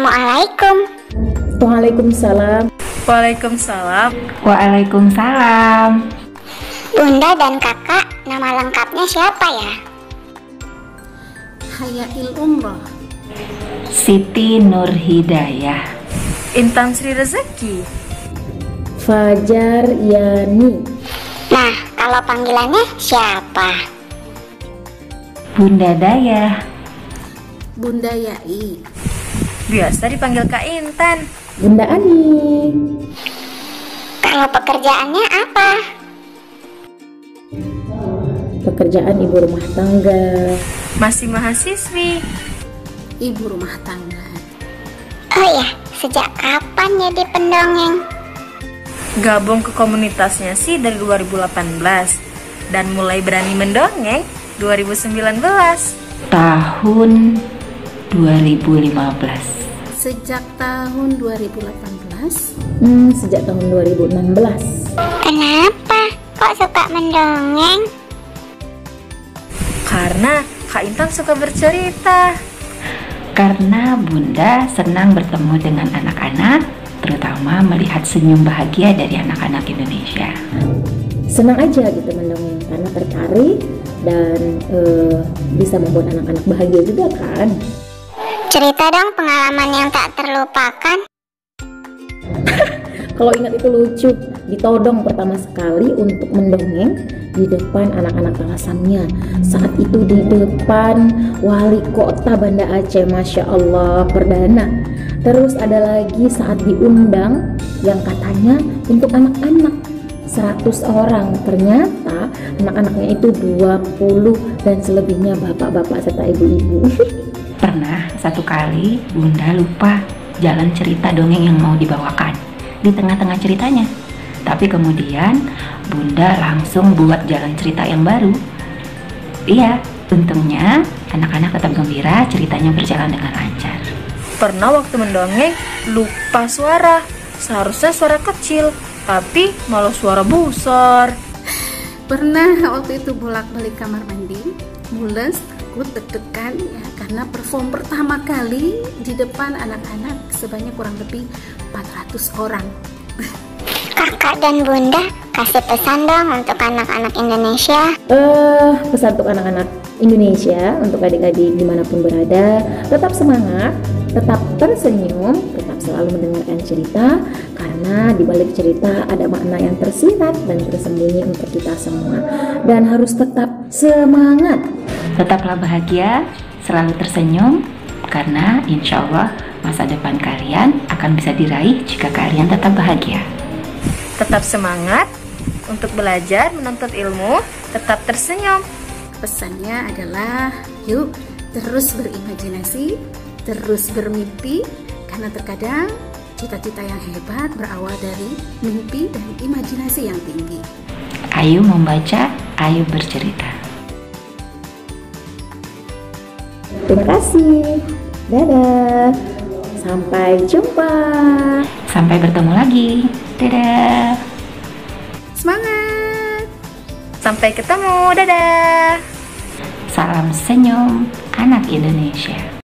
Assalamualaikum. Waalaikumsalam. Waalaikumsalam. Waalaikumsalam. Bunda dan kakak, nama lengkapnya siapa ya? Hayail Umroh. Siti Nur Hidayah. Intan Sri Rezeki. Fajar Yani. Nah, kalau panggilannya siapa? Bunda Dayah. Bunda Yai. Biasa dipanggil Kak Intan. Bunda Ani. Kalau pekerjaannya apa? Pekerjaan ibu rumah tangga. Masih mahasiswi. Ibu rumah tangga. Oh iya, sejak kapan jadi pendongeng? Gabung ke komunitasnya sih dari 2018 dan mulai berani mendongeng 2019. Tahun 2015. Sejak tahun 2018. Sejak tahun 2016. Kenapa kok suka mendongeng? Karena Kak Intan suka bercerita. Karena Bunda senang bertemu dengan anak-anak, terutama melihat senyum bahagia dari anak-anak Indonesia. Senang aja gitu mendongeng karena tertarik dan bisa membuat anak-anak bahagia juga kan. Cerita dong pengalaman yang tak terlupakan. Kalau ingat itu lucu, ditodong pertama sekali untuk mendongeng di depan anak-anak alasannya. Saat itu di depan wali kota Banda Aceh, Masya Allah, perdana. Terus ada lagi saat diundang yang katanya untuk anak-anak 100 orang. Ternyata anak-anaknya itu 20 dan selebihnya bapak-bapak serta ibu-ibu. Pernah satu kali Bunda lupa jalan cerita dongeng yang mau dibawakan di tengah-tengah ceritanya. Tapi kemudian Bunda langsung buat jalan cerita yang baru. Iya, untungnya anak-anak tetap gembira, ceritanya berjalan dengan lancar. Pernah waktu mendongeng lupa suara. Seharusnya suara kecil, tapi malah suara besar. Pernah waktu itu bolak-balik kamar mandi, mules, takut, deg-degan ya, karena perform pertama kali di depan anak-anak sebanyak kurang lebih 400 orang. Kakak dan Bunda kasih pesan dong untuk anak-anak Indonesia. Pesan untuk anak-anak Indonesia, untuk adik-adik dimanapun berada, tetap semangat, tetap tersenyum, tetap selalu mendengarkan cerita, karena di balik cerita ada makna yang tersirat dan tersembunyi untuk kita semua. Dan harus tetap semangat. Tetaplah bahagia, selalu tersenyum, karena insya Allah masa depan kalian akan bisa diraih jika kalian tetap bahagia. Tetap semangat untuk belajar, menuntut ilmu, tetap tersenyum. Pesannya adalah yuk terus berimajinasi, terus bermimpi, karena terkadang cita-cita yang hebat berawal dari mimpi dan imajinasi yang tinggi. Ayo membaca, ayo bercerita. Terima kasih. Dadah. Sampai jumpa. Sampai bertemu lagi. Dadah. Semangat! Sampai ketemu, dadah. Salam senyum anak Indonesia.